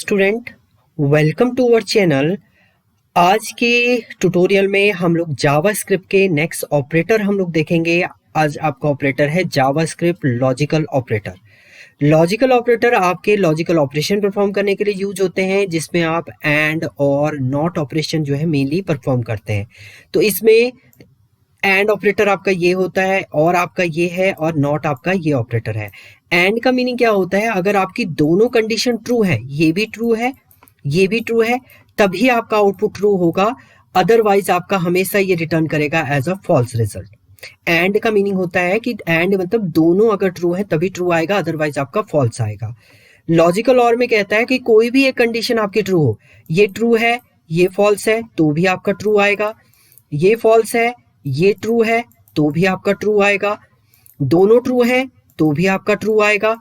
Student, welcome to our channel. आज के tutorial में हम लोग जावास्क्रिप्ट के नेक्स्ट ऑपरेटर हम लोग देखेंगे। आज आपका ऑपरेटर है JavaScript logical operator. Logical operator आपके लॉजिकल ऑपरेशन परफॉर्म करने के लिए यूज होते हैं, जिसमें आप एंड और नॉट ऑपरेशन जो है मेनली परफॉर्म करते हैं। तो इसमें एंड ऑपरेटर आपका ये होता है और आपका ये है, और नॉट आपका ये ऑपरेटर है। एंड का मीनिंग क्या होता है? अगर आपकी दोनों कंडीशन ट्रू है, ये भी ट्रू है, ये भी ट्रू है, तभी आपका आउटपुट ट्रू होगा। अदरवाइज आपका हमेशा ये रिटर्न करेगा as a false result. And का मीनिंग होता है कि एंड मतलब दोनों अगर ट्रू है तभी ट्रू आएगा, अदरवाइज आपका फॉल्स आएगा। लॉजिकल और में कहता है कि कोई भी एक कंडीशन आपकी ट्रू हो, ये ट्रू है, ये फॉल्स है, तो भी आपका ट्रू आएगा। ये फॉल्स है, ये ट्रू है, तो भी आपका ट्रू आएगा। दोनों ट्रू है तो भी आपका ट्रू आएगा,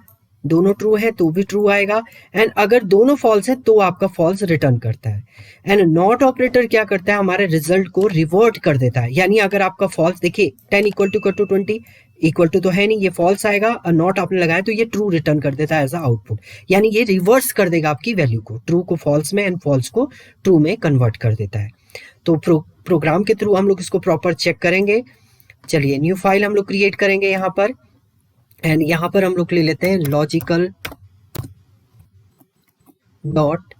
दोनों ट्रू है तो भी ट्रू आएगा। एंड अगर दोनों फॉल्स है तो आपका फॉल्स रिटर्न करता है। एंड नॉट ऑपरेटर क्या करता है? हमारे रिजल्ट को रिवर्ट कर देता है। यानी अगर आपका फॉल्स, देखिए 10 इक्वल टू 20 इक्वल टू तो है नहीं, ये फॉल्स आएगा, और नॉट आपने लगाया तो ये ट्रू रिटर्न कर देता है एज अ आउटपुट। यानी ये रिवर्स कर देगा आपकी वैल्यू को, ट्रू को फॉल्स में एंड फॉल्स को ट्रू में कन्वर्ट कर देता है। तो प्रोग्राम के थ्रू हम लोग इसको प्रॉपर चेक करेंगे। चलिए, न्यू फाइल हम लोग क्रिएट करेंगे यहाँ पर, एंड यहाँ पर हम लोग ले लेते हैं logical dot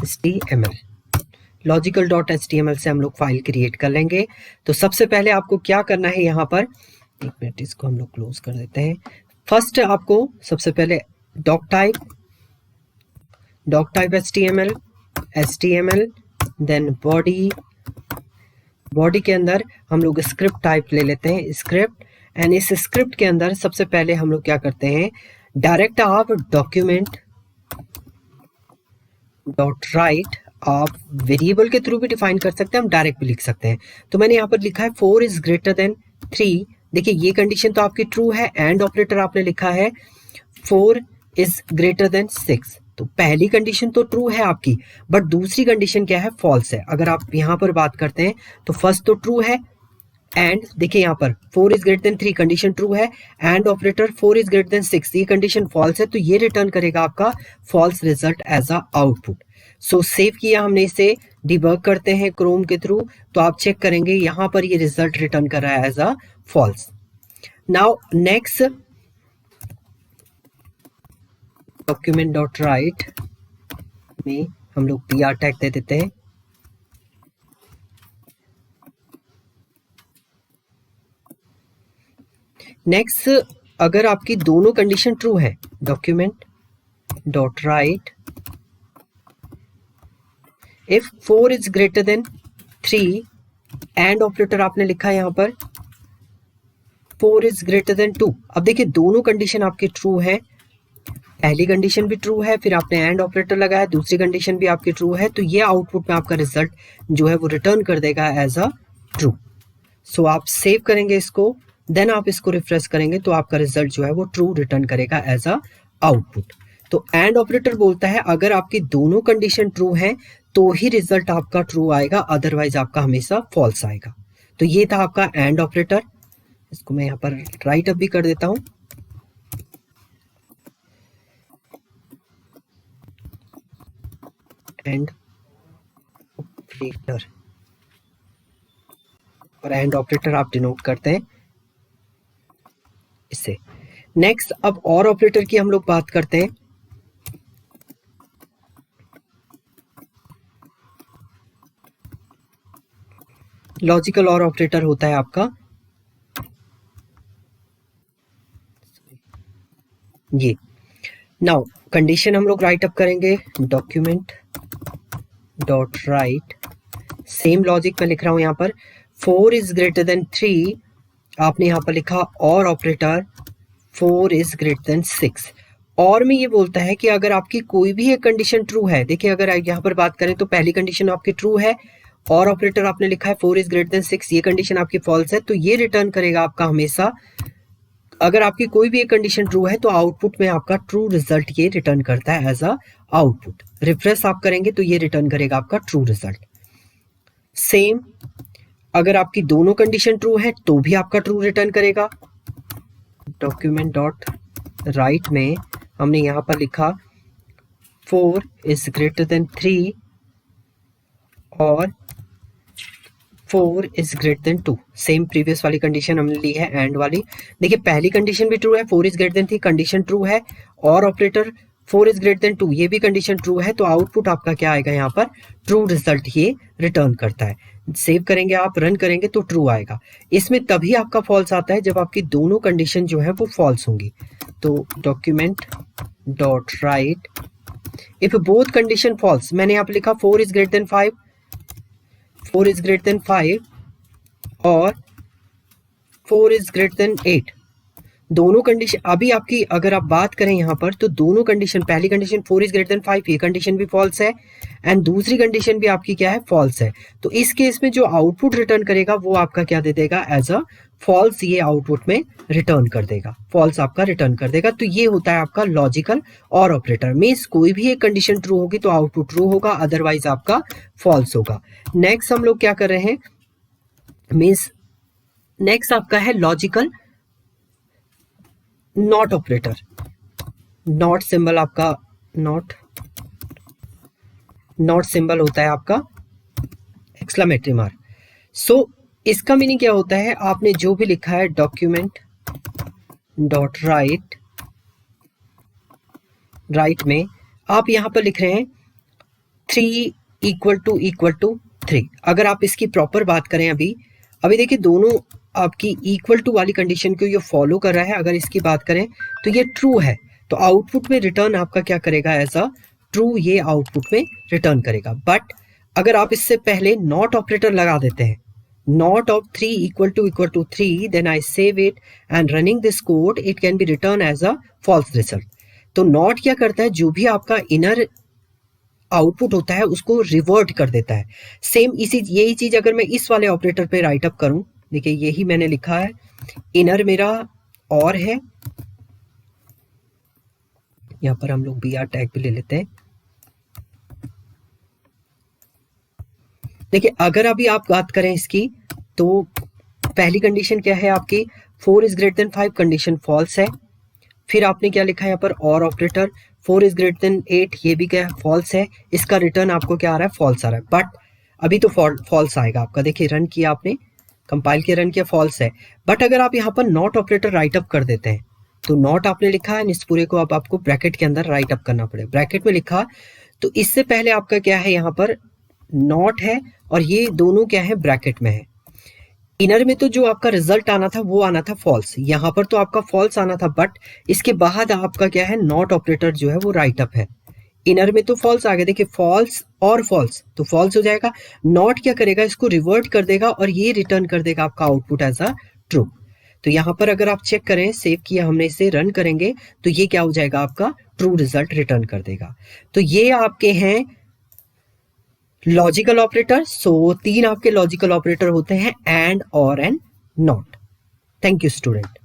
HTML। Logical dot HTML से हम लोग फाइल क्रिएट कर लेंगे। तो सबसे पहले आपको क्या करना है, यहाँ पर एक मिनट, इसको हम लोग क्लोज कर देते हैं। फर्स्ट आपको सबसे पहले doctype HTML, then body के अंदर हम लोग स्क्रिप्ट टाइप ले लेते हैं, स्क्रिप्ट। एंड इस स्क्रिप्ट के अंदर सबसे पहले हम लोग क्या करते हैं, डायरेक्ट आप डॉक्यूमेंट डॉट राइट, आप वेरिएबल के थ्रू भी डिफाइन कर सकते हैं, हम डायरेक्ट भी लिख सकते हैं। तो मैंने यहाँ पर लिखा है 4 इज ग्रेटर देन 3। देखिए ये कंडीशन तो आपकी ट्रू है, एंड ऑपरेटर आपने लिखा है 4 इज ग्रेटर देन 6। तो पहली कंडीशन तो ट्रू है आपकी, बट दूसरी कंडीशन क्या है? फॉल्स है। अगर आप यहाँ पर बात करते हैं तो फर्स्ट तो ट्रू है, एंड देखिए यहाँ पर 4 is greater than 3 condition true है, and operator 4 is greater than 6 ये कंडीशन फॉल्स है, तो ये रिटर्न करेगा आपका false result as a output. So save किया हमने इसे, डिबग करते हैं क्रोम के थ्रू, तो आप चेक करेंगे यहाँ पर ये रिजल्ट रिटर्न कर रहा है as a false. Now next document dot write में हम लोग PR टैग दे देते हैं। नेक्स्ट, अगर आपकी दोनों कंडीशन ट्रू है, document dot write if 4 is greater than 3, and operator आपने लिखा है यहाँ पर 4 इज ग्रेटर देन 2। अब देखिए दोनों कंडीशन आपकी ट्रू है, पहली कंडीशन भी ट्रू है, फिर आपने एंड ऑपरेटर लगाया, दूसरी कंडीशन भी आपकी ट्रू है, तो ये आउटपुट में आपका रिजल्ट जो है वो रिटर्न कर देगा एज अ ट्रू। सो आप सेव करेंगे इसको, देन आप इसको रिफ्रेश करेंगे तो आपका रिजल्ट जो है वो ट्रू रिटर्न करेगा एज अ आउटपुट। तो एंड ऑपरेटर बोलता है अगर आपकी दोनों कंडीशन ट्रू है तो ही रिजल्ट आपका ट्रू आएगा, अदरवाइज आपका हमेशा फॉल्स आएगा। तो ये था आपका एंड ऑपरेटर। इसको मैं यहाँ पर राइट अप भी कर देता हूं। एंड ऑपरेटर, और एंड ऑपरेटर आप डिनोट करते हैं इससे। नेक्स्ट, अब और ऑपरेटर की हम लोग बात करते हैं। लॉजिकल और ऑपरेटर होता है आपका ये। नाउ कंडीशन हम लोग राइट अप करेंगे, document dot right, same logic में लिख रहा हूं यहाँ पर 4 इज ग्रेटर देन 3, आपने यहाँ पर लिखा और ऑपरेटर 4 इज ग्रेटर देन 6। और में ये बोलता है कि अगर आपकी कोई भी एक कंडीशन ट्रू है, देखिए अगर यहाँ पर बात करें तो पहली कंडीशन आपकी ट्रू है, और ऑपरेटर आपने लिखा है 4 इज ग्रेटर देन 6, ये कंडीशन आपकी फॉल्स है, तो ये रिटर्न करेगा आपका हमेशा, अगर आपकी कोई भी एक कंडीशन ट्रू है तो आउटपुट में आपका ट्रू रिजल्ट ये रिटर्न करता है एज अ आउटपुट। रिफ्रेश आप करेंगे तो ये रिटर्न करेगा आपका ट्रू रिजल्ट। सेम, अगर आपकी दोनों कंडीशन ट्रू है तो भी आपका ट्रू रिटर्न करेगा। डॉक्यूमेंट डॉट राइट में हमने यहाँ पर लिखा 4 इज ग्रेटर देन 3 और 4 is greater then 2। Same previous वाली कंडीशन हमने ली है एंड वाली। देखिए पहली कंडीशन भी ट्रू है, 4 is greater than 3 condition true है, और ऑपरेटर 4 इज ग्रेटर देन 2 ये भी कंडीशन ट्रू है, तो आउटपुट आपका क्या आएगा यहाँ पर, ट्रू रिजल्ट ये रिटर्न करता है। सेव करेंगे आप, रन करेंगे तो ट्रू आएगा। इसमें तभी आपका फॉल्स आता है जब आपकी दोनों कंडीशन जो है वो फॉल्स होंगी। तो document dot write if both condition false, मैंने यहाँ पे लिखा 4 is greater than 5, 4 is greater than 5 और 4 इज ग्रेटर देन 8, दोनों कंडीशन अभी आपकी अगर आप बात करें यहाँ पर तो दोनों कंडीशन, पहली कंडीशन 4 इज ग्रेटर देन 5 ये कंडीशन भी फॉल्स है एंड दूसरी कंडीशन भी आपकी क्या है, फॉल्स है। तो इस केस में जो आउटपुट रिटर्न करेगा वो आपका क्या दे देगा, एज अ फॉल्स ये आउटपुट में रिटर्न कर देगा, फॉल्स आपका रिटर्न कर देगा। तो ये होता है आपका लॉजिकल और ऑपरेटर। मीन्स कोई भी एक कंडीशन ट्रू होगी तो आउटपुट ट्रू होगा, अदरवाइज आपका फॉल्स होगा। नेक्स्ट हम लोग क्या कर रहे हैं, मीन्स नेक्स्ट आपका है logical not operator. Not symbol आपका, नॉट सिंबल होता है आपका एक्सक्लेमेटरी मार्क। सो इसका मीनिंग क्या होता है, आपने जो भी लिखा है डॉक्यूमेंट डॉट राइट, राइट में आप यहां पर लिख रहे हैं 3 इक्वल टू 3। अगर आप इसकी प्रॉपर बात करें अभी देखिए दोनों आपकी इक्वल टू वाली कंडीशन को ये फॉलो कर रहा है। अगर इसकी बात करें तो ये ट्रू है, तो आउटपुट में रिटर्न आपका क्या करेगा, ऐसा ट्रू ये आउटपुट में रिटर्न करेगा। बट अगर आप इससे पहले नॉट ऑपरेटर लगा देते हैं, not of 3 equal to 3, then I save it and running this code, it can be return as a false result. तो नॉट क्या करता है, जो भी आपका इनर आउटपुट होता है उसको रिवर्ट कर देता है। सेम यही चीज अगर मैं इस वाले ऑपरेटर पे राइट अप करूं, देखिए यही मैंने लिखा है, इनर मेरा और है, यहां पर हम लोग br टैग भी ले लेते हैं। देखिए अगर अभी आप बात करें इसकी तो पहली कंडीशन क्या है आपकी, 4 is greater than 5 condition false है। फिर आपने क्या लिखा है यहाँ पर, और ऑपरेटर 4 इज ग्रेटर देन 8 ये भी क्या है, फॉल्स है। इसका रिटर्न आपको क्या आ रहा है, फॉल्स आ रहा है। बट अभी तो फॉल्स आएगा आपका, देखिए रन किया आपने, कंपाइल किया, रन किया, फॉल्स है। बट अगर आप यहाँ पर नॉट ऑपरेटर राइट अप कर देते हैं, तो नॉट आपने लिखा है, इस पूरे को अब आपको ब्रैकेट के अंदर राइट अप करना पड़ेगा। ब्रैकेट में लिखा तो इससे पहले आपका क्या है, यहाँ पर नॉट है और ये दोनों क्या है, ब्रैकेट में है। इनर में तो जो आपका रिजल्ट आना था वो आना था फॉल्स, यहाँ पर तो आपका फॉल्स आना था, बट इसके बाद आपका क्या है, नॉट ऑपरेटर जो है वो राइट अप है। इनर में तो फॉल्स आ गया, देखिए फॉल्स और फॉल्स तो फॉल्स हो जाएगा। नॉट क्या करेगा, इसको रिवर्ट कर देगा और ये रिटर्न कर देगा आपका आउटपुट एज अ ट्रू। तो यहाँ पर अगर आप चेक करें, सेव किया हमने, इसे रन करेंगे तो ये क्या हो जाएगा, आपका ट्रू रिजल्ट रिटर्न कर देगा। तो ये आपके हैं लॉजिकल ऑपरेटर। सो 3 आपके लॉजिकल ऑपरेटर होते हैं, एंड, और, and, not. Thank you student.